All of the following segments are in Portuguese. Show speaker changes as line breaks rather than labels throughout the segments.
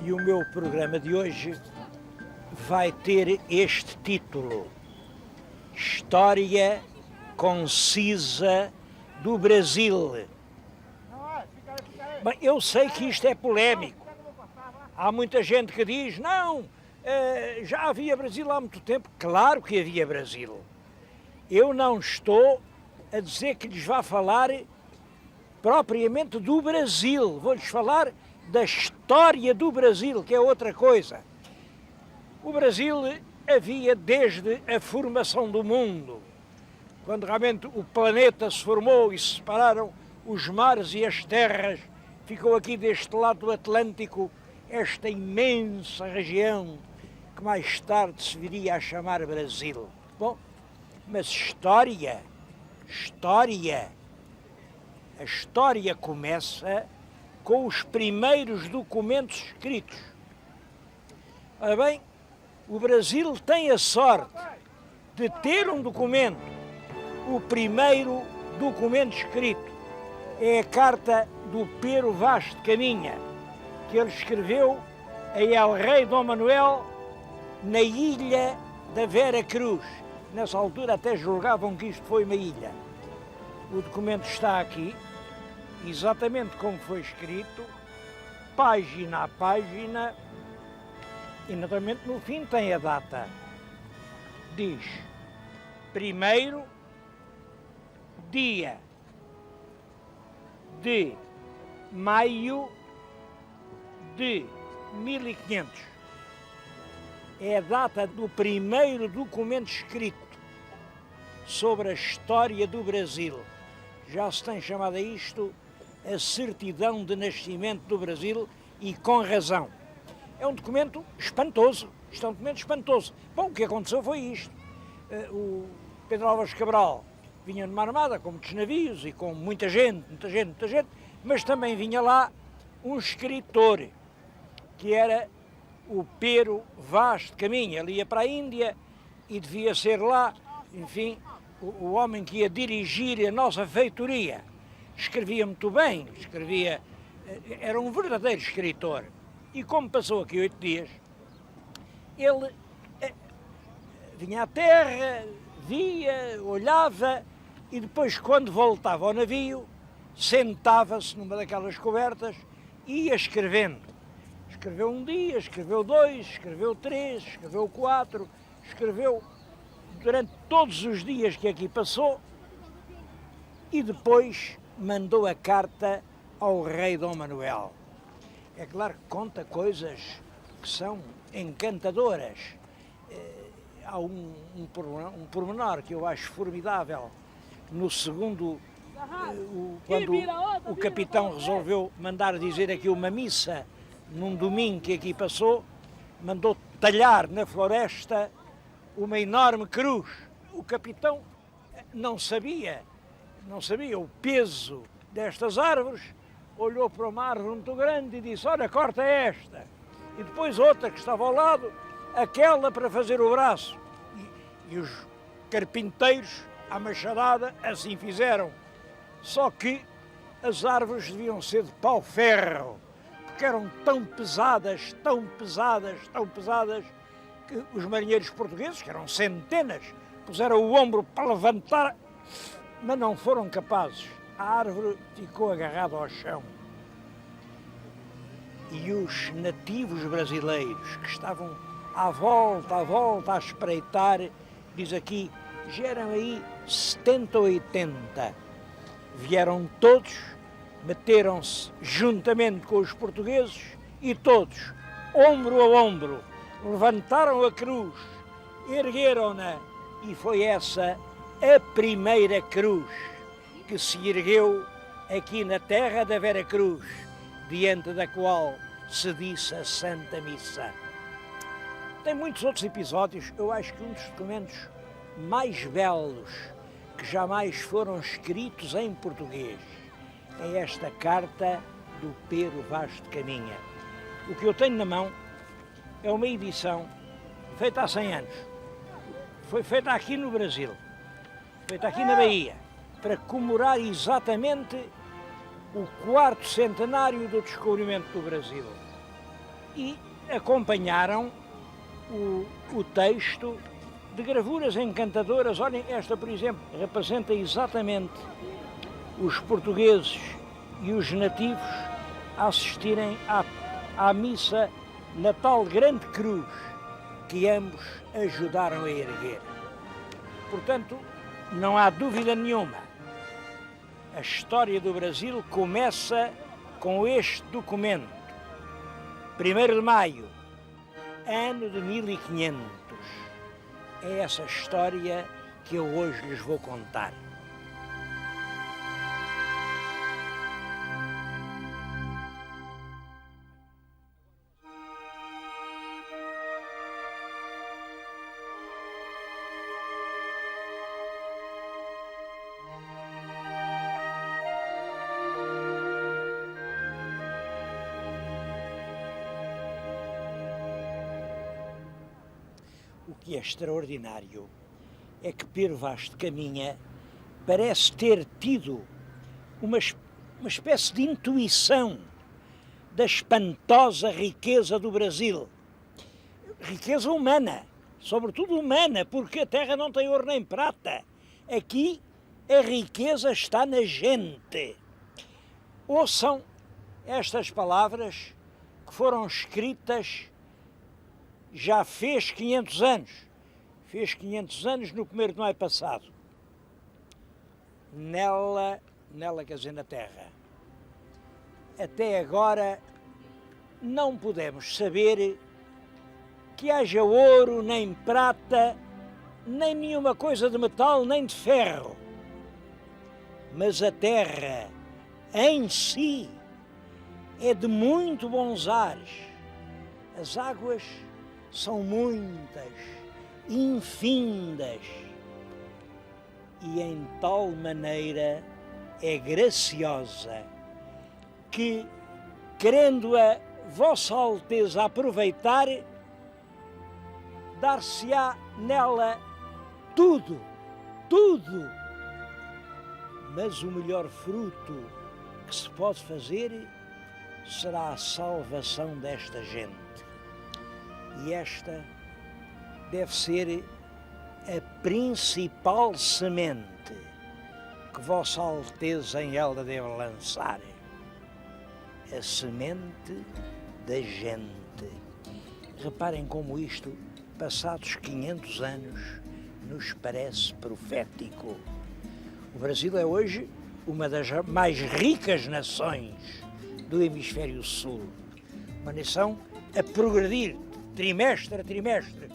E o meu programa de hoje vai ter este título: História Concisa do Brasil. Bem, eu sei que isto é polémico. Há muita gente que diz, não, já havia Brasil há muito tempo. Claro que havia Brasil. Eu não estou a dizer que lhes vá falar propriamente do Brasil. Vou-lhes falar da história do Brasil, que é outra coisa. O Brasil havia desde a formação do mundo, quando realmente o planeta se formou e se separaram os mares e as terras, ficou aqui deste lado do Atlântico esta imensa região que mais tarde se viria a chamar Brasil. Bom, mas a história começa com os primeiros documentos escritos. Ora bem, o Brasil tem a sorte de ter um documento, o primeiro documento escrito. É a carta do Pero Vaz de Caminha, que ele escreveu a El Rei Dom Manuel na ilha da Vera Cruz. Nessa altura até julgavam que isto foi uma ilha. O documento está aqui, exatamente como foi escrito, página a página, e naturalmente no fim tem a data. Diz, 1º dia de maio de 1500. É a data do primeiro documento escrito sobre a história do Brasil. Já se tem chamado a isto a certidão de nascimento do Brasil, e com razão. É um documento espantoso. Isto é um documento espantoso. Bom, o que aconteceu foi isto. O Pedro Álvares Cabral vinha numa armada com muitos navios e com muita gente, mas também vinha lá um escritor, que era o Pero Vaz de Caminha. Ele ia para a Índia e devia ser lá, enfim, o homem que ia dirigir a nossa feitoria. Escrevia muito bem, era um verdadeiro escritor. E como passou aqui 8 dias, ele vinha à terra, via, olhava, e depois, quando voltava ao navio, sentava-se numa daquelas cobertas e ia escrevendo. Escreveu um dia, escreveu 2, escreveu 3, escreveu 4, escreveu durante todos os dias que aqui passou, e depois mandou a carta ao rei Dom Manuel. É claro que conta coisas que são encantadoras. Há um pormenor que eu acho formidável. No segundo, quando o capitão resolveu mandar dizer aqui uma missa, num domingo que aqui passou, mandou talhar na floresta uma enorme cruz. O capitão não sabia o peso destas árvores, olhou para uma árvore muito grande e disse, olha, corta esta. E depois outra que estava ao lado, aquela para fazer o braço. E os carpinteiros, à machadada, assim fizeram. Só que as árvores deviam ser de pau-ferro, porque eram tão pesadas, que os marinheiros portugueses, que eram centenas, puseram o ombro para levantar, mas não foram capazes. A árvore ficou agarrada ao chão. E os nativos brasileiros que estavam à volta a espreitar, diz aqui, já eram aí 70 ou 80. Vieram todos, meteram-se juntamente com os portugueses e todos, ombro a ombro, levantaram a cruz, ergueram-na, e foi essa a primeira cruz que se ergueu aqui na terra da Vera Cruz, diante da qual se disse a Santa Missa. Tem muitos outros episódios. Eu acho que um dos documentos mais belos que jamais foram escritos em português é esta carta do Pero Vaz de Caminha. O que eu tenho na mão é uma edição feita há 100 anos. Foi feita aqui no Brasil, feita aqui na Bahia, para comemorar exatamente o 4º centenário do descobrimento do Brasil. e acompanharam o texto de gravuras encantadoras. Olhem, esta, por exemplo, representa exatamente os portugueses e os nativos a assistirem à missa na tal grande cruz que ambos ajudaram a erguer. Portanto, não há dúvida nenhuma, a história do Brasil começa com este documento. 1º de maio, ano de 1500. É essa história que eu hoje lhes vou contar. O que é extraordinário é que Pero Vaz de Caminha parece ter tido uma espécie de intuição da espantosa riqueza do Brasil. Riqueza humana, sobretudo humana, porque a terra não tem ouro nem prata. Aqui a riqueza está na gente. Ouçam estas palavras que foram escritas já fez 500 anos. Fez 500 anos no 1º de maio passado. Nela quer dizer, na terra. Até agora não podemos saber que haja ouro, nem prata, nem nenhuma coisa de metal, nem de ferro. Mas a terra em si é de muito bons ares. As águas são muitas, infindas, e em tal maneira é graciosa que, querendo a Vossa Alteza aproveitar, dar-se-á nela tudo, tudo. Mas o melhor fruto que se pode fazer será a salvação desta gente. E esta deve ser a principal semente que Vossa Alteza em ela deve lançar. A semente da gente. Reparem como isto, passados 500 anos, nos parece profético. O Brasil é hoje uma das mais ricas nações do Hemisfério Sul. Uma nação a progredir trimestre a trimestre,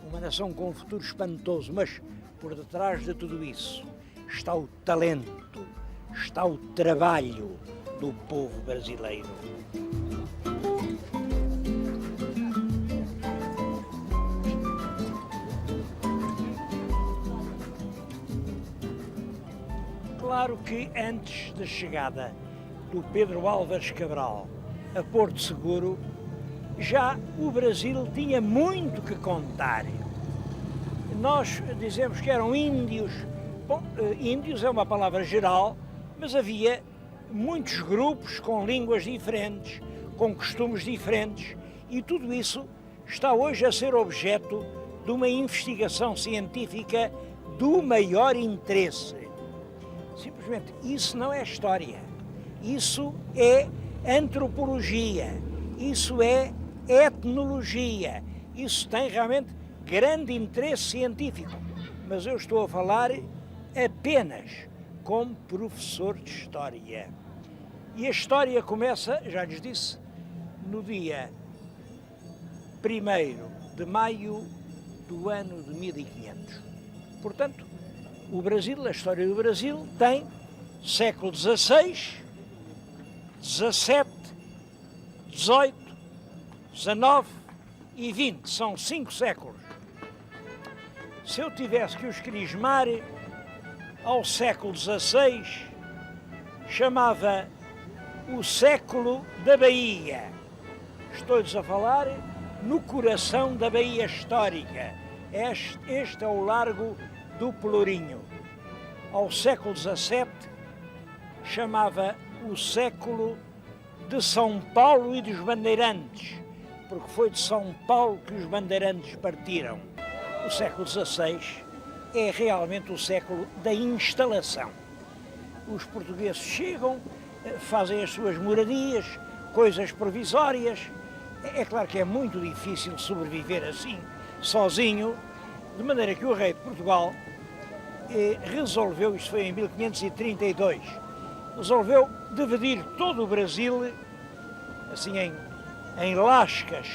uma nação com um futuro espantoso, mas por detrás de tudo isso está o talento, está o trabalho do povo brasileiro. Claro que antes da chegada do Pedro Álvares Cabral a Porto Seguro, já o Brasil tinha muito que contar. Nós dizemos que eram índios. Bom, índios é uma palavra geral, mas havia muitos grupos com línguas diferentes, com costumes diferentes, e tudo isso está hoje a ser objeto de uma investigação científica do maior interesse. Simplesmente, isso não é história, isso é antropologia, isso é etnologia, isso tem realmente grande interesse científico, mas eu estou a falar apenas como professor de História. E a História começa, já lhes disse, no dia 1º de maio do ano de 1500. Portanto, o Brasil, a história do Brasil, tem século XVI, XVII, XVIII, XIX e XX. São 5 séculos. Se eu tivesse que os crismar ao século XVI, chamava o século da Bahia. Estou-lhes a falar no coração da Bahia histórica. Este é o largo do Pelourinho. Ao século XVII, chamava o século de São Paulo e dos Bandeirantes, porque foi de São Paulo que os bandeirantes partiram. O século XVI é realmente o século da instalação. Os portugueses chegam, fazem as suas moradias, coisas provisórias. É claro que é muito difícil sobreviver assim, sozinho, de maneira que o rei de Portugal resolveu, isto foi em 1532, resolveu dividir todo o Brasil, assim em lascas.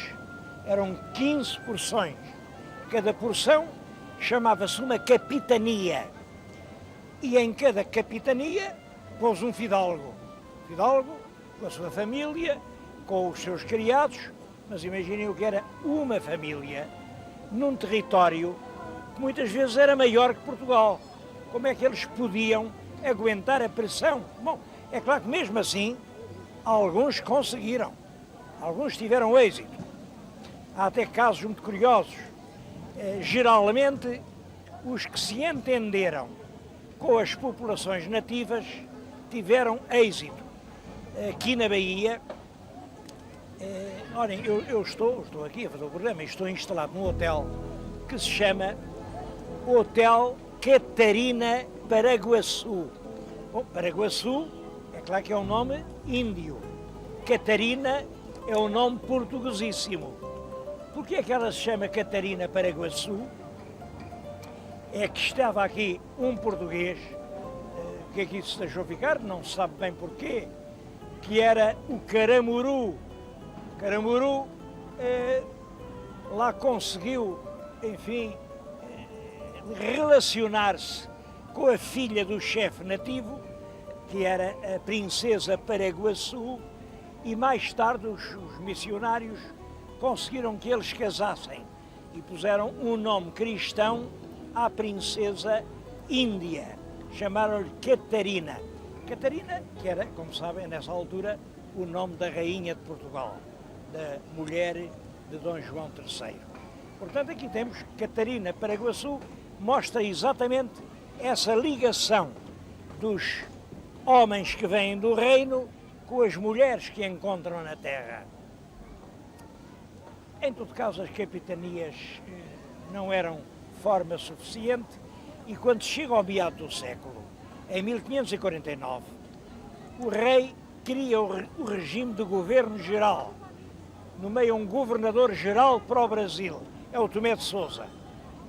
Eram 15 porções. Cada porção chamava-se uma capitania. E em cada capitania pôs um fidalgo. Fidalgo com a sua família, com os seus criados, mas imaginem o que era uma família num território que muitas vezes era maior que Portugal. Como é que eles podiam aguentar a pressão? Bom, é claro que mesmo assim, alguns conseguiram, alguns tiveram êxito. Há até casos muito curiosos. Geralmente, os que se entenderam com as populações nativas tiveram êxito. Aqui na Bahia, olhem, eu estou aqui a fazer o programa, estou instalado num hotel que se chama Hotel Catarina Paraguaçu. Bom, Paraguaçu, é claro que é um nome índio. Catarina é um nome portuguesíssimo. Por que é que ela se chama Catarina Paraguaçu? É que estava aqui um português, que aqui se deixou ficar, não se sabe bem porquê, que era o Caramuru. Caramuru lá conseguiu, enfim, relacionar-se com a filha do chefe nativo, que era a princesa Paraguaçu, e mais tarde os missionários conseguiram que eles casassem e puseram um nome cristão à princesa Índia. Chamaram-lhe Catarina. Catarina, que era, como sabem, nessa altura, o nome da rainha de Portugal, da mulher de Dom João III. Portanto, aqui temos Catarina Paraguaçu, mostra exatamente essa ligação dos homens que vêm do reino com as mulheres que encontram na terra. Em todo caso, as capitanias não eram forma suficiente e quando chega ao meado do século, em 1549, o rei cria o regime de governo geral, nomeia um governador geral para o Brasil, é o Tomé de Sousa.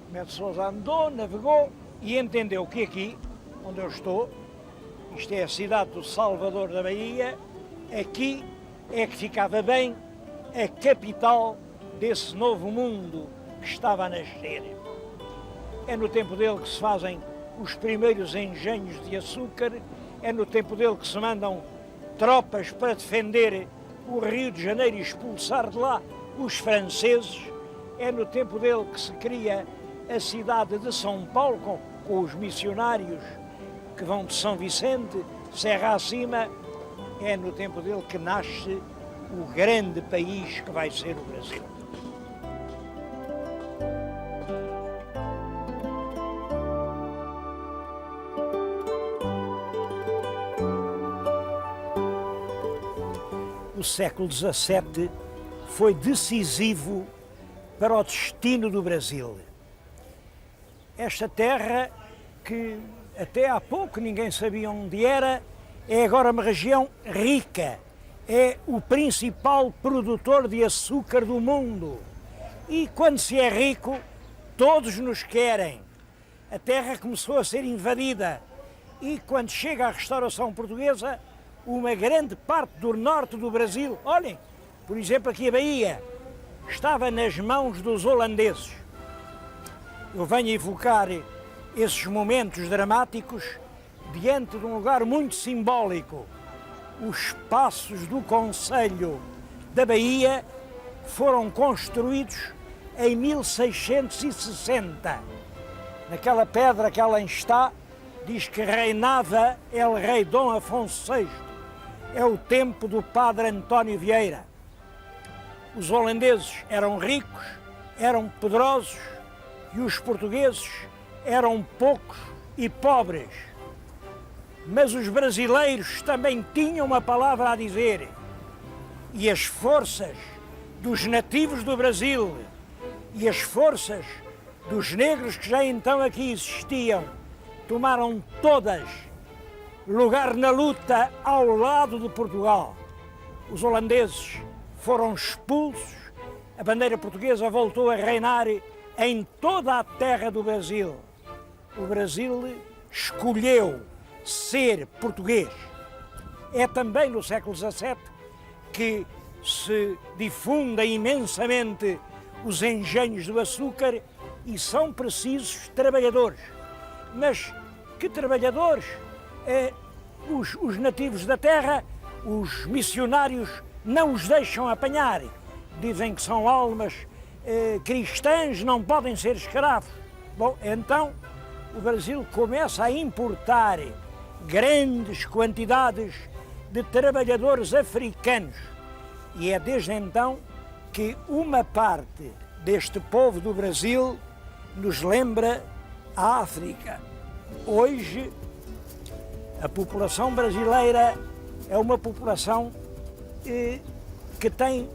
Tomé de Sousa andou, navegou e entendeu que aqui, onde eu estou, isto é a cidade do Salvador da Bahia, aqui é que ficava bem a capital desse novo mundo que estava a nascer. É no tempo dele que se fazem os primeiros engenhos de açúcar, é no tempo dele que se mandam tropas para defender o Rio de Janeiro e expulsar de lá os franceses, é no tempo dele que se cria a cidade de São Paulo com os missionários que vão de São Vicente, serra acima, é no tempo dele que nasce o grande país que vai ser o Brasil. O século XVII foi decisivo para o destino do Brasil. Esta terra, que até há pouco ninguém sabia onde era, é agora uma região rica, é o principal produtor de açúcar do mundo. E quando se é rico, todos nos querem. A terra começou a ser invadida e quando chega a restauração portuguesa, uma grande parte do norte do Brasil, olhem, por exemplo aqui a Bahia, estava nas mãos dos holandeses. Eu venho evocar esses momentos dramáticos diante de um lugar muito simbólico. Os passos do Conselho da Bahia foram construídos em 1660. Naquela pedra que lá está, diz que reinava el rei Dom Afonso VI. É o tempo do padre António Vieira. Os holandeses eram ricos, eram poderosos e os portugueses eram poucos e pobres. Mas os brasileiros também tinham uma palavra a dizer e as forças dos nativos do Brasil e as forças dos negros que já então aqui existiam tomaram todas lugar na luta ao lado de Portugal. Os holandeses foram expulsos, a bandeira portuguesa voltou a reinar em toda a terra do Brasil. O Brasil escolheu ser português. É também no século XVII que se difundem imensamente os engenhos do açúcar e são precisos trabalhadores. Mas que trabalhadores? Os nativos da terra, os missionários, não os deixam apanhar. Dizem que são almas cristãs, não podem ser escravos. Bom, então o Brasil começa a importar grandes quantidades de trabalhadores africanos. E é desde então que uma parte deste povo do Brasil nos lembra a África. Hoje, a população brasileira é uma população que tem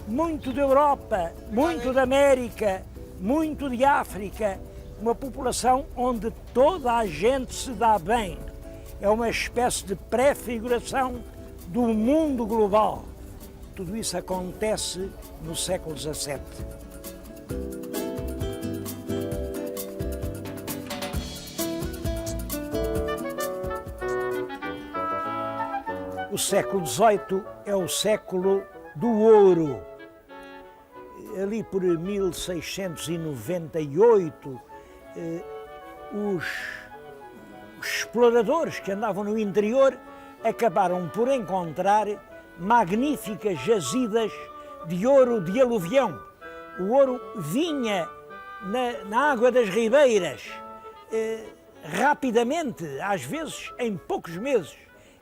muito da Europa, muito da América, muito de África, uma população onde toda a gente se dá bem. É uma espécie de prefiguração do mundo global. Tudo isso acontece no século XVII. O século XVIII é o século do ouro. Ali por 1698, os exploradores que andavam no interior acabaram por encontrar magníficas jazidas de ouro de aluvião. O ouro vinha na água das ribeiras rapidamente, às vezes em poucos meses.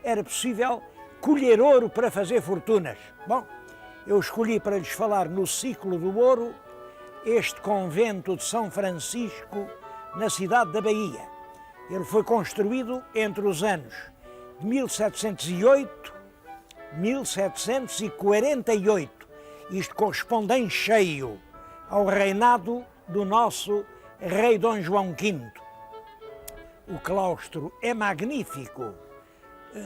Era possível colher ouro para fazer fortunas. Bom, eu escolhi para lhes falar no ciclo do ouro este convento de São Francisco na cidade da Bahia. Ele foi construído entre os anos de 1708 e 1748. Isto corresponde em cheio ao reinado do nosso rei Dom João V. O claustro é magnífico.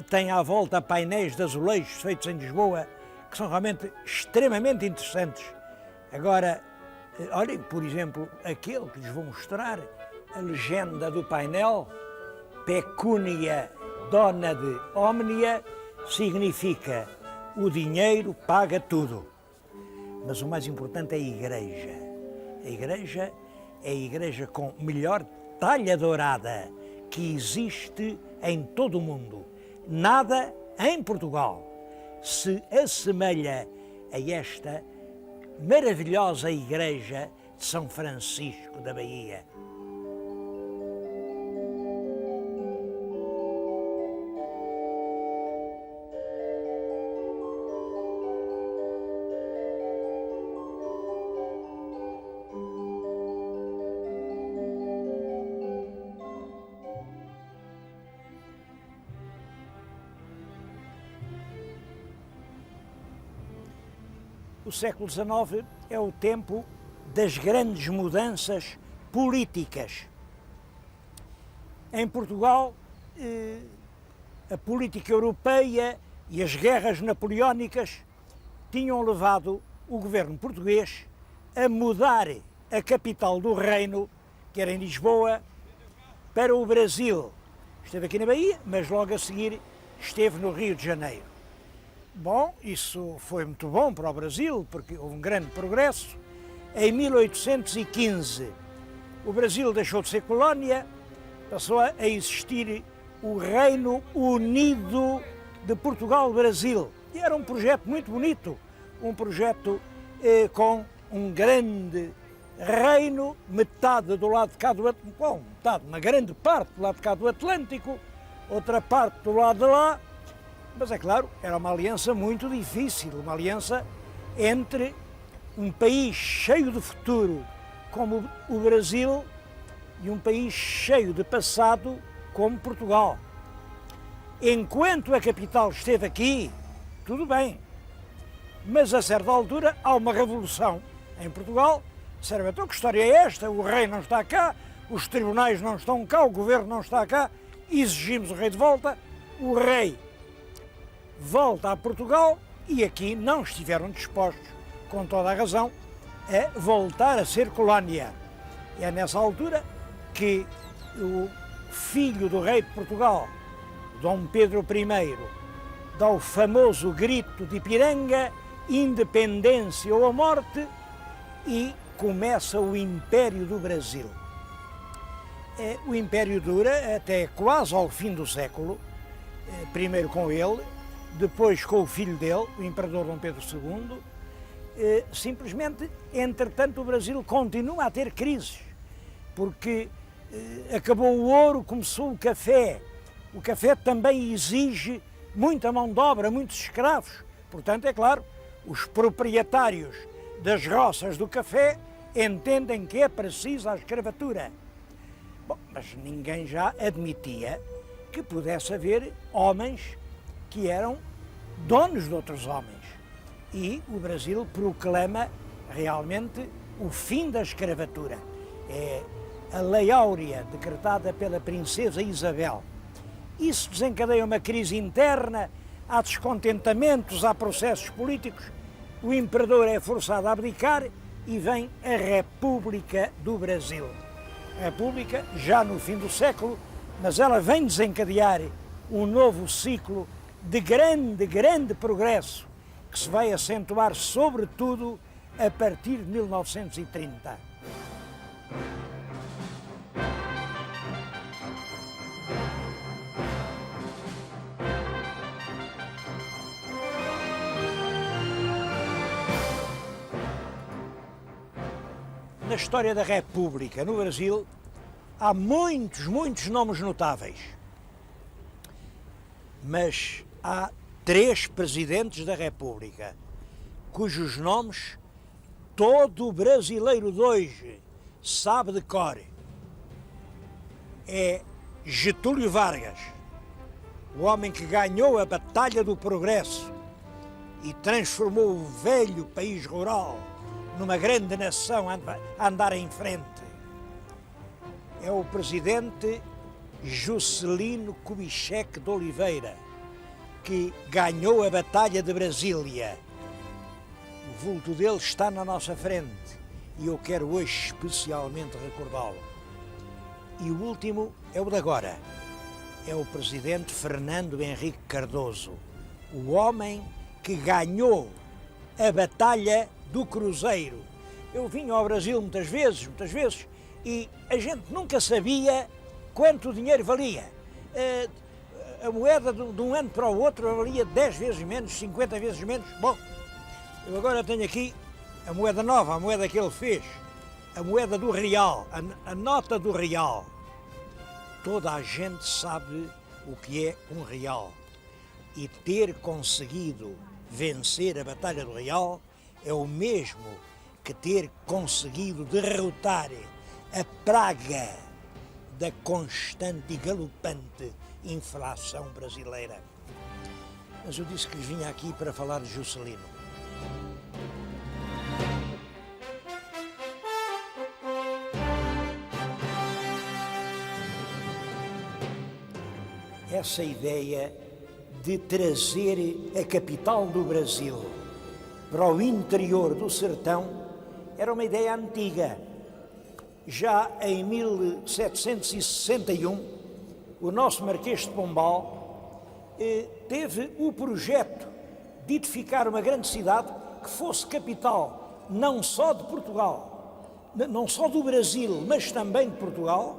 Tem à volta painéis de azulejos feitos em Lisboa, que são realmente extremamente interessantes. Agora, olhem, por exemplo, aquele que lhes vou mostrar, a legenda do painel, Pecunia dona de omnia, significa o dinheiro paga tudo. Mas o mais importante é a igreja. A igreja é a igreja com melhor talha dourada que existe em todo o mundo. Nada em Portugal se assemelha a esta maravilhosa igreja de São Francisco da Bahia. O século XIX é o tempo das grandes mudanças políticas. Em Portugal, a política europeia e as guerras napoleónicas tinham levado o governo português a mudar a capital do reino, que era em Lisboa, para o Brasil. Esteve aqui na Bahia, mas logo a seguir esteve no Rio de Janeiro. Bom, isso foi muito bom para o Brasil, porque houve um grande progresso. Em 1815, o Brasil deixou de ser colónia, passou a existir o Reino Unido de Portugal-Brasil. E era um projeto muito bonito, um projeto com um grande reino, metade do lado de cá do Atlântico, bom, metade, uma grande parte do lado de cá do Atlântico, outra parte do lado de lá. Mas é claro, era uma aliança muito difícil, uma aliança entre um país cheio de futuro como o Brasil e um país cheio de passado como Portugal. Enquanto a capital esteve aqui, tudo bem. Mas a certa altura há uma revolução em Portugal. Disseram, então que história é esta? O rei não está cá, os tribunais não estão cá, o governo não está cá, exigimos o rei de volta. O rei volta a Portugal e aqui não estiveram dispostos, com toda a razão, a voltar a ser colónia. É nessa altura que o filho do rei de Portugal, Dom Pedro I, dá o famoso grito de Ipiranga, independência ou a morte, e começa o Império do Brasil. O Império dura até quase ao fim do século, primeiro com ele, depois com o filho dele, o Imperador Dom Pedro II. Simplesmente, entretanto, o Brasil continua a ter crises, porque acabou o ouro, começou o café. O café também exige muita mão de obra, muitos escravos. Portanto, é claro, os proprietários das roças do café entendem que é preciso a escravatura. Bom, mas ninguém já admitia que pudesse haver homens que eram donos de outros homens. E o Brasil proclama realmente o fim da escravatura. É a Lei Áurea, decretada pela Princesa Isabel. Isso desencadeia uma crise interna, há descontentamentos, há processos políticos, o imperador é forçado a abdicar e vem a República do Brasil. A República, já no fim do século, mas ela vem desencadear um novo ciclo de grande progresso, que se vai acentuar sobretudo a partir de 1930. Na história da República no Brasil há muitos nomes notáveis, mas há 3 presidentes da República cujos nomes todo brasileiro de hoje sabe de cor. É Getúlio Vargas, o homem que ganhou a Batalha do Progresso e transformou o velho país rural numa grande nação a andar em frente. É o presidente Juscelino Kubitschek de Oliveira, que ganhou a Batalha de Brasília. O vulto dele está na nossa frente e eu quero hoje especialmente recordá-lo. E o último é o de agora. É o presidente Fernando Henrique Cardoso, o homem que ganhou a Batalha do Cruzeiro. Eu vim ao Brasil muitas vezes, e a gente nunca sabia quanto o dinheiro valia. A moeda de um ano para o outro valia 10 vezes menos, 50 vezes menos. Bom, eu agora tenho aqui a moeda nova, a moeda que ele fez, a moeda do real, a nota do real. Toda a gente sabe o que é um real. E ter conseguido vencer a Batalha do Real é o mesmo que ter conseguido derrotar a praga da constante e galopante inflação brasileira. Mas eu disse que vinha aqui para falar de Juscelino. Essa ideia de trazer a capital do Brasil para o interior do sertão era uma ideia antiga. Já em 1761, o nosso Marquês de Pombal teve o projeto de edificar uma grande cidade que fosse capital não só de Portugal, não só do Brasil, mas também de Portugal,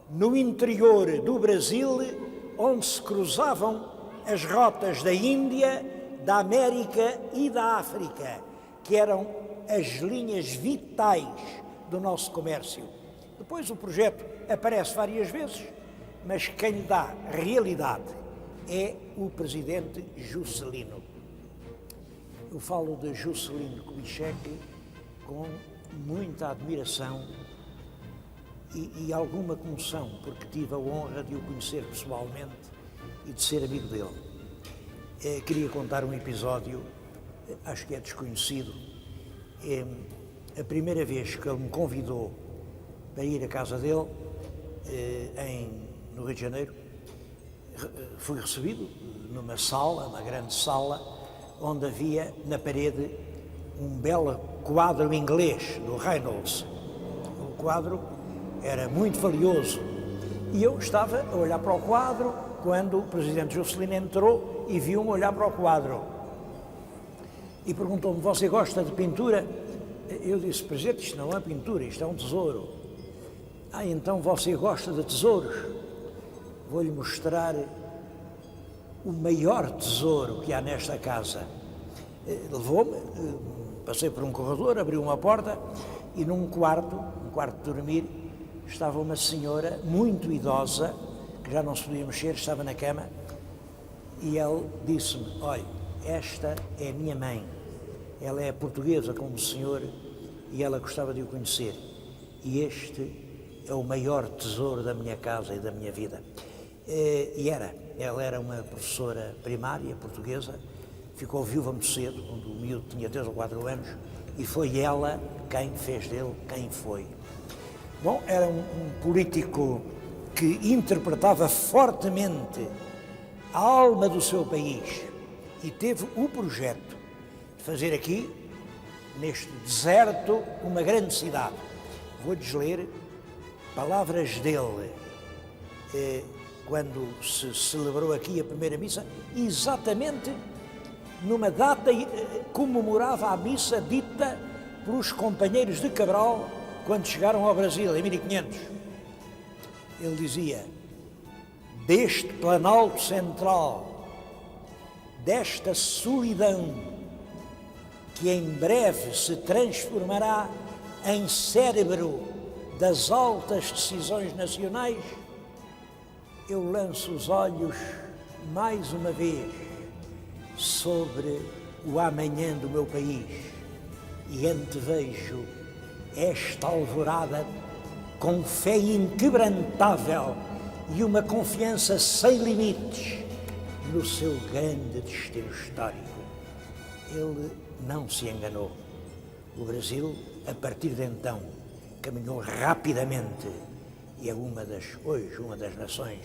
no interior do Brasil, onde se cruzavam as rotas da Índia, da América e da África, que eram as linhas vitais do nosso comércio. Depois o projeto aparece várias vezes, mas quem lhe dá realidade é o presidente Juscelino. Eu falo de Juscelino Kubitschek com muita admiração e alguma comoção, porque tive a honra de o conhecer pessoalmente e de ser amigo dele. Queria contar um episódio acho que é desconhecido. A primeira vez que ele me convidou para ir à casa dele, no Rio de Janeiro, fui recebido numa sala, uma grande sala, onde havia na parede um belo quadro inglês do Reynolds. O quadro era muito valioso e eu estava a olhar para o quadro quando o presidente Juscelino entrou e viu-me olhar para o quadro e perguntou-me: você gosta de pintura? Eu disse: presidente, isto não é pintura, isto é um tesouro. Então você gosta de tesouros? Vou-lhe mostrar o maior tesouro que há nesta casa. Levou-me, passei por um corredor, abriu uma porta e num quarto de dormir, estava uma senhora muito idosa, que já não se podia mexer, estava na cama, e ele disse-me: olha, esta é a minha mãe, ela é portuguesa como o senhor e ela gostava de o conhecer, e este é o maior tesouro da minha casa e da minha vida. Ela era uma professora primária portuguesa, ficou viúva muito cedo, quando o miúdo tinha 3 ou 4 anos, e foi ela quem fez dele quem foi. Bom, era um político que interpretava fortemente a alma do seu país e teve o projeto de fazer aqui, neste deserto, uma grande cidade. Vou-lhes ler palavras dele, quando se celebrou aqui a primeira missa, exatamente numa data comemorava a missa dita pelos companheiros de Cabral quando chegaram ao Brasil, em 1500. Ele dizia: deste planalto central, desta solidão, que em breve se transformará em cérebro das altas decisões nacionais, eu lanço os olhos mais uma vez sobre o amanhã do meu país e antevejo esta alvorada com fé inquebrantável e uma confiança sem limites no seu grande destino histórico. Ele não se enganou. O Brasil, a partir de então, caminhou rapidamente e é hoje uma das nações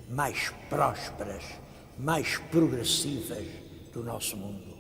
mais prósperas, mais progressivas do nosso mundo.